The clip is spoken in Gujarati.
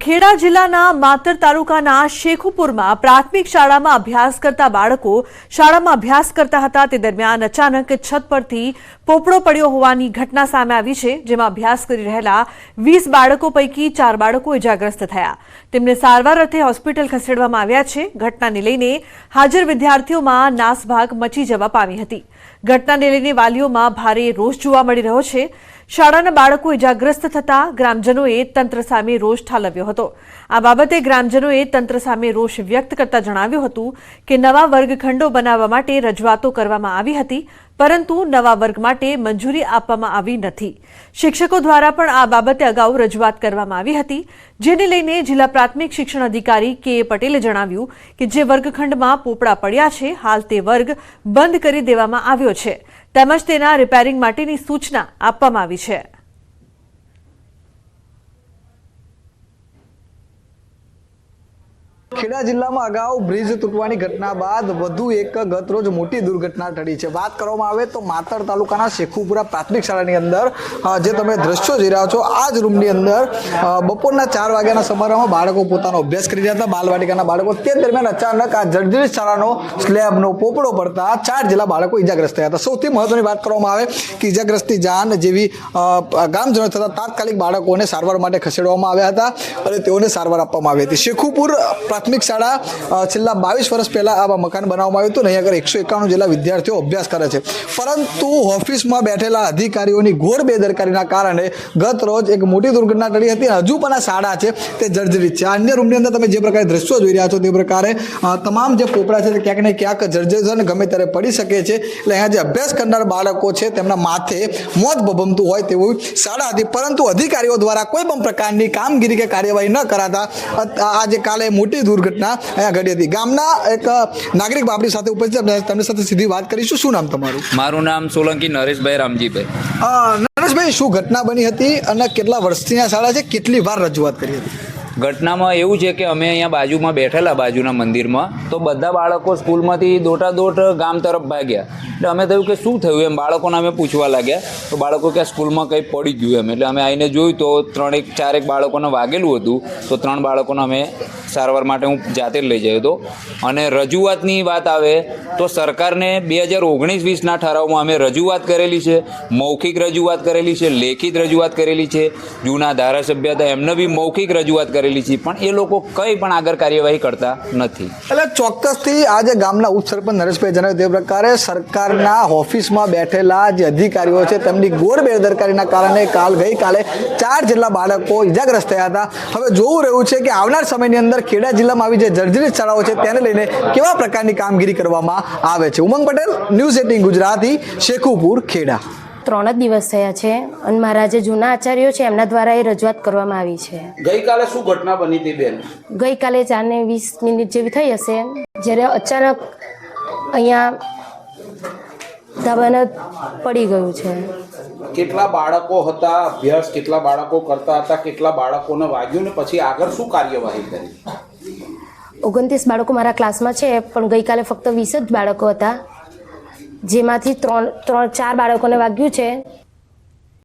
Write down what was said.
ખેડા જિલ્લાના માતર તાલુકાના શેખુપુરમાં પ્રાથમિક શાળામાં અભ્યાસ કરતા બાળકો શાળામાં અભ્યાસ કરતા હતા તે દરમિયાન અચાનક છત પરથી પોપડો પડ્યો હોવાની ઘટના સામે આવી છે, જેમાં અભ્યાસ કરી રહેલા 20 બાળકો પૈકી 4 બાળકો ઇજાગ્રસ્ત થયા. તેમને સારવાર અર્થે હોસ્પિટલ ખસેડવામાં આવ્યા છે. ઘટનાને લઈને હાજર વિદ્યાર્થીઓમાં નાસભાગ મચી જવા પામી હતી. ઘટનાને લઈને વાલીઓમાં ભારે રોષ જોવા મળી રહ્યો છે. શાળાના બાળકો ઇજાગ્રસ્ત થતા ગ્રામજનોએ તંત્ર સામે રોષ ઠાલવ્યો હતો. આ બાબતે ગ્રામજનોએ તંત્ર સામે રોષ વ્યક્ત કરતા જણાવ્યું હતું કે નવા વર્ગખંડો બનાવવા માટે રજૂઆતો કરવામાં આવી હતી, પરંતુ નવા વર્ગ માટે મંજૂરી આપવામાં આવી નથી. શિક્ષકો દ્વારા પણ આ બાબતે અગાઉ રજૂઆત કરવામાં આવી હતી, જેને લઈને જિલ્લા પ્રાથમિક શિક્ષણ અધિકારી કે પટેલે જણાવ્યું કે જે વર્ગખંડમાં પોપડા પડ્યા છે, હાલ તે વર્ગ બંધ કરી દેવામાં આવ્યો છે, તેમજ તેના રિપેરિંગ માટેની સૂચના આપવામાં આવી છે. ખેડા જિલ્લામાં અગાઉ બ્રિજ તૂટવાની ઘટના બાદ વધુ એક ગતરોજ મોટી દુર્ઘટના ટળી છે. વાત કરવામાં આવે તો માતર તાલુકાના શેખુપુરા પ્રાથમિક શાળાની અંદર જે તમે દ્રશ્યો જોઈ રહ્યા છો, આ જ રૂમની અંદર બપોરના 4 વાગ્યાના સમારોહમાં બાળકો પોતાનો અભ્યાસ કરી રહ્યા હતા, બાલવાટિકાના બાળકો. તે દરમિયાન અચાનક આ જર્જરિત શાળાનો સ્લેબનો પોપડો પડતા 4 જેટલા બાળકો ઇજાગ્રસ્ત થયા હતા. સૌથી મહત્વની વાત કરવામાં આવે કે ઇજાગ્રસ્તની જાણ જેવી ગામજનો થતા તાત્કાલિક બાળકોને સારવાર માટે ખસેડવામાં આવ્યા હતા અને તેઓને સારવાર આપવામાં આવી હતી. શેખુપુર પ્રાથમિક શાળા છેલ્લા 22 વર્ષ પહેલા આવા મકાન બનાવવામાં આવ્યું હતું. અહીં આગળ 151 જેટલા વિદ્યાર્થીઓ અભ્યાસ કરે છે, પરંતુ ઓફિસમાં બેઠેલા અધિકારીઓની ઘોર બેદરકારીના કારણે ગત રોજ એક મોટી દુર્ઘટના ટળી હતી. હજુ પણ આ શાળા છે તે જર્જરિત છે. અન્ય રૂમની અંદર તમે જે પ્રકારે દ્રશ્યો જોઈ રહ્યા છો તે પ્રકારે તમામ જે પોપડા છે તે ક્યાંક ને ક્યાંક જર્જરિત અને ગમે ત્યારે પડી શકે છે. એટલે અહીંયા જે અભ્યાસ કરનાર બાળકો છે તેમના માથે મોત ભભમતું હોય તેવું શાળા હતી, પરંતુ અધિકારીઓ દ્વારા કોઈ પણ પ્રકારની કામગીરી કે કાર્યવાહી ન કરાતા આજે કાલે મોટી દુર્ઘટના અહીંયા ઘટી હતી. ગામના એક નાગરિક બાપડી સાથે ઉપસ્થિત, તેમની સાથે સીધી વાત કરીશું. શું નામ તમારું? મારું નામ સોલંકી નરેશભાઈ રામજીભાઈ. નરેશભાઈ, શું ઘટના બની હતી અને કેટલા વર્ષથી આ શાળા છે, કેટલી વાર રજૂઆત કરી હતી? ઘટનામાં એવું છે કે અમે અહીંયા બાજુમાં બેઠેલા બાજુના મંદિરમાં, તો બધા બાળકો સ્કૂલમાંથી દોટાદોટ ગામ તરફ ભાગ્યા. એટલે અમે થયું કે શું થયું એમ બાળકોને અમે પૂછવા લાગ્યા, તો બાળકો કે સ્કૂલમાં કંઈ પડી ગયું એમ. એટલે અમે આવીને જોયું તો 3-4 બાળકોને વાગેલું હતું, તો 3 બાળકોને અમે સારવાર માટે હું જાતે જ લઈ જયો હતો. અને રજૂઆતની વાત આવે તો સરકારને 2019-20ના ઠરાવમાં અમે રજૂઆત કરેલી છે, મૌખિક રજૂઆત કરેલી છે, લેખિત રજૂઆત કરેલી છે. જૂના ધારાસભ્ય હતા એમને બી મૌખિક રજૂઆત કરેલી છે, પણ એ લોકો કંઈ પણ આગળ કાર્યવાહી કરતા નથી. એટલે ચોક્કસથી આજે ગામના ઉપસરપંચ નરેશભાઈ જણાવ્યું તે પ્રકારે સરકારના ઓફિસમાં બેઠેલા જે અધિકારીઓ છે તેમની ઘોર બેદરકારીના કારણે ગઈકાલે 4 જેટલા બાળકો ઇજાગ્રસ્ત થયા હતા. હવે જોવું રહ્યું છે કે આવનાર સમયની અંદર ખેડા જિલ્લામાં આવી જે જર્જરિત શાળાઓ છે તેને લઈને કેવા પ્રકારની કામગીરી કરવામાં આવે છે. ઉમંગ પટેલ, ન્યૂઝ 18 ગુજરાતી, શેખુપુર, ખેડા. 3 જ દિવસ થયા છે અને મારા જે જૂના આચાર્યો છે એમના દ્વારા એ રજૂઆત કરવામાં આવી છે. ગઈકાલે શું ઘટના બની હતી બેન? ગઈકાલે 4:20 જેવી થઈ હશે, જ્યારે અચાનક અહીંયા ધાબાને પડી ગયું છે. કેટલા બાળકો હતા? અભ્યાસ કેટલા બાળકો કરતા હતા? કેટલા બાળકોને વાગ્યું ને પછી આગળ શું કાર્યવાહી કરી? 29 બાળકો મારા ક્લાસમાં છે, પણ ગઈકાલે ફક્ત 20 જ બાળકો હતા, જેમાંથી 4 બાળકોને વાગ્યું છે